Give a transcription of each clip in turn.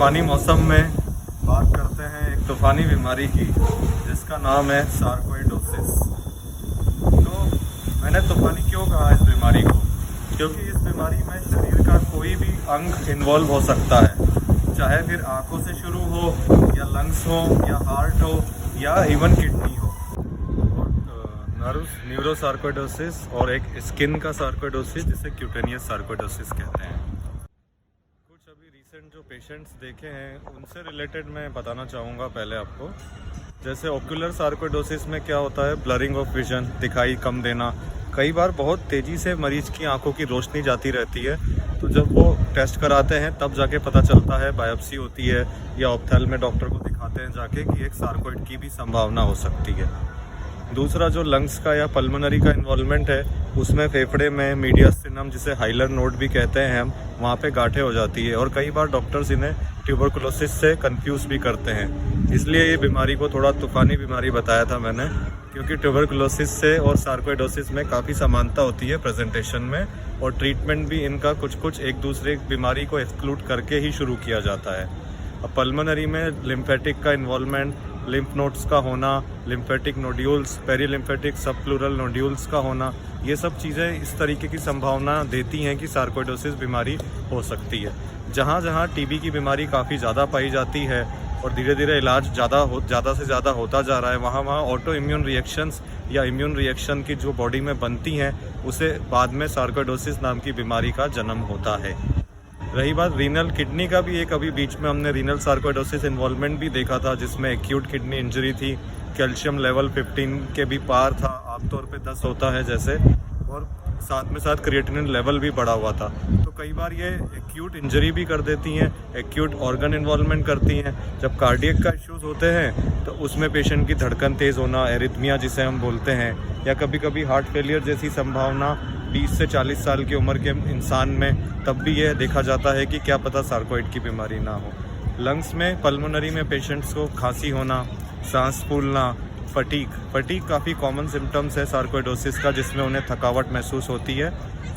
तूफ़ानी मौसम में बात करते हैं एक तूफ़ानी बीमारी की जिसका नाम है सार्कोइडोसिस। तो मैंने तूफ़ानी क्यों कहा इस बीमारी को, क्योंकि इस बीमारी में शरीर का कोई भी अंग इन्वॉल्व हो सकता है, चाहे फिर आंखों से शुरू हो या लंग्स हो या हार्ट हो या इवन किडनी हो। और न्यूरोसार्कोइडोसिस और एक स्किन का सार्कोइडोसिस जिसे क्यूटेनियस सार्कोइडोसिस कहते हैं। कुछ अभी रिसेंट जो पेशेंट्स देखे हैं उनसे रिलेटेड मैं बताना चाहूँगा पहले आपको। जैसे ओक्यूलर सार्कोइडोसिस में क्या होता है, ब्लरिंग ऑफ विजन, दिखाई कम देना। कई बार बहुत तेज़ी से मरीज की आंखों की रोशनी जाती रहती है, तो जब वो टेस्ट कराते हैं तब जाके पता चलता है, बायोप्सी होती है या ऑप्थेल में डॉक्टर को दिखाते हैं जाके कि एक सार्कोइड की भी संभावना हो सकती है। दूसरा जो लंग्स का या पल्मोनरी का इन्वॉल्वमेंट है, उसमें फेफड़े में मीडियास्टिनम जिसे हाइलर नोड भी कहते हैं हम, वहाँ पे गांठें हो जाती है और कई बार डॉक्टर्स इन्हें ट्यूबरकुलोसिस से कंफ्यूज भी करते हैं। इसलिए ये बीमारी को थोड़ा तूफ़ानी बीमारी बताया था मैंने, क्योंकि ट्यूबरकुलोसिस से और सार्कोइडोसिस में काफ़ी समानता होती है प्रेजेंटेशन में, और ट्रीटमेंट भी इनका कुछ एक दूसरे बीमारी को एक्सक्लूड करके ही शुरू किया जाता है। अब पल्मोनरी में लिम्फेटिक का इन्वॉल्वमेंट, लिम्फ नोड्स का होना, लिम्फेटिक नोड्यूल्स, पेरीलिम्फेटिक सबप्लूरल नोड्यूल्स का होना, ये सब चीज़ें इस तरीके की संभावना देती हैं कि सार्कोइडोसिस बीमारी हो सकती है। जहाँ जहाँ टीबी की बीमारी काफ़ी ज़्यादा पाई जाती है और धीरे धीरे इलाज ज़्यादा से ज़्यादा होता जा रहा है, वहाँ ऑटो इम्यून रिएक्शंस या इम्यून रिएक्शन की जो बॉडी में बनती हैं, उसे बाद में सार्कोइडोसिस नाम की बीमारी का जन्म होता है। रही बात रीनल किडनी का भी, एक अभी बीच में हमने रीनल सार्कोइडोसिस इन्वॉल्वमेंट भी देखा था जिसमें एक्यूट किडनी इंजरी थी, कैल्शियम लेवल 15 के भी पार था, आमतौर पे 10 होता है जैसे, और साथ क्रिएटिनिन लेवल भी बढ़ा हुआ था। तो कई बार ये एक्यूट इंजरी भी कर देती हैं, एक्यूट ऑर्गन इन्वॉल्वमेंट करती हैं। जब कार्डियक का इश्यूज होते हैं तो उसमें पेशेंट की धड़कन तेज़ होना, एरिथमिया जिसे हम बोलते हैं, या कभी कभी हार्ट फेलियर जैसी संभावना 20 से 40 साल की उम्र के इंसान में, तब भी यह देखा जाता है कि क्या पता सार्कोइड की बीमारी ना हो। लंग्स में, पल्मोनरी में पेशेंट्स को खांसी होना, सांस फूलना, फटीग काफ़ी कॉमन सिम्टम्स है सार्कोइडोसिस का, जिसमें उन्हें थकावट महसूस होती है।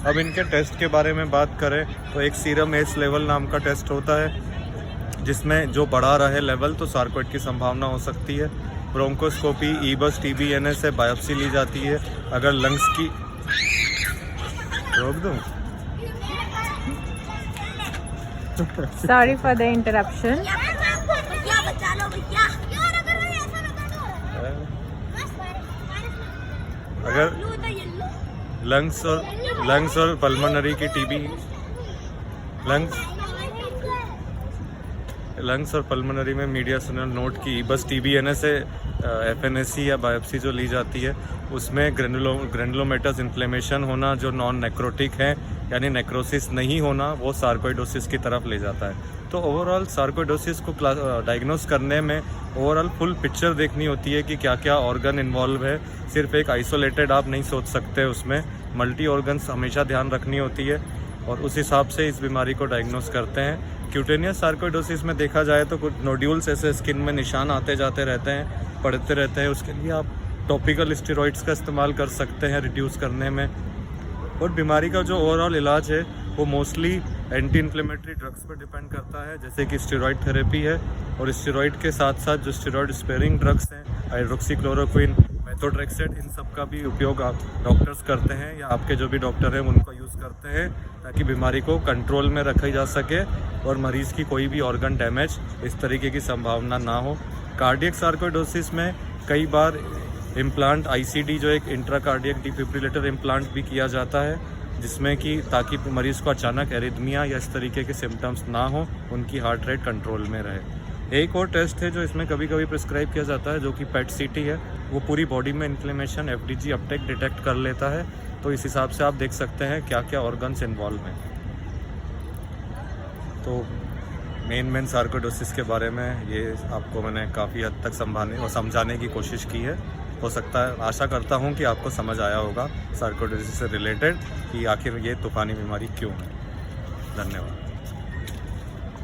अब इनके टेस्ट के बारे में बात करें तो एक सीरम एस लेवल नाम का टेस्ट होता है, जिसमें जो बढ़ा रहे लेवल तो सार्कोइड की संभावना हो सकती है। ब्रोंकोस्कोपी, ईबस, TBNS से बायोप्सी ली जाती है। अगर लंग्स की रोक दूं? Sorry for the interruption. अगर लंग्स और पल्मोनरी की टीबी, लंग्स और पल्मोनरी में मीडियास्टिनल नोड की बस TBNS से FNAC या बायोप्सी जो ली जाती है, उसमें ग्रेनुलोमेटस इन्फ्लेमेशन होना जो नॉन नेक्रोटिक है, यानी नेक्रोसिस नहीं होना, वो सार्कोइडोसिस की तरफ ले जाता है। तो ओवरऑल सार्कोइडोसिस को डायग्नोस करने में ओवरऑल फुल पिक्चर देखनी होती है कि क्या क्या ऑर्गन इन्वॉल्व है। सिर्फ एक आइसोलेटेड आप नहीं सोच सकते, उसमें मल्टी ऑर्गन्स हमेशा ध्यान रखनी होती है, और उस हिसाब से इस बीमारी को डायग्नोस करते हैं। क्यूटेनियस सार्कोइडोसिस में देखा जाए तो कुछ नोड्यूल्स ऐसे स्किन में निशान आते जाते रहते हैं, पड़ते रहते हैं। उसके लिए आप टॉपिकल स्टेरॉइड्स का इस्तेमाल कर सकते हैं रिड्यूस करने में। और बीमारी का जो ओवरऑल इलाज है वो मोस्टली एंटी इन्फ्लेमेटरी ड्रग्स पर डिपेंड करता है, जैसे कि स्टेरॉइड थेरेपी है, और स्टेरॉइड के साथ साथ जो स्टेरॉइड स्पेयरिंग ड्रग्स हैं, हाइड्रोक्सीक्लोरोक्विन, मेथोट्रेक्सेट, इन सब का भी उपयोग आप डॉक्टर्स करते हैं या आपके जो भी डॉक्टर हैं उनको यूज़ करते हैं, ताकि बीमारी को कंट्रोल में रखा जा सके और मरीज़ की कोई भी ऑर्गन डैमेज इस तरीके की संभावना ना हो। कार्डियक सार्कोइडोसिस में कई बार इम्प्लांट ICD जो एक इंट्राकार्डियक डिफिब्रिलेटर इम्प्लांट भी किया जाता है, जिसमें कि ताकि मरीज़ को अचानक एरिथमिया या इस तरीके के सिम्टम्स ना हो, उनकी हार्ट रेट कंट्रोल में रहे। एक और टेस्ट है जो इसमें कभी कभी प्रिस्क्राइब किया जाता है, जो कि PET-CT है। वो पूरी बॉडी में इन्फ्लेमेशन, FDG अपटेक डिटेक्ट कर लेता है, तो इस हिसाब से आप देख सकते हैं क्या क्या ऑर्गन्स इन्वॉल्व हैं। तो मेन सार्कोइडोसिस के बारे में ये आपको मैंने काफ़ी हद तक समझाने की कोशिश की है। हो सकता है, आशा करता हूँ कि आपको समझ आया होगा सार्कोइडोसिस से रिलेटेड कि आखिर ये तूफ़ानी बीमारी क्यों है। धन्यवाद।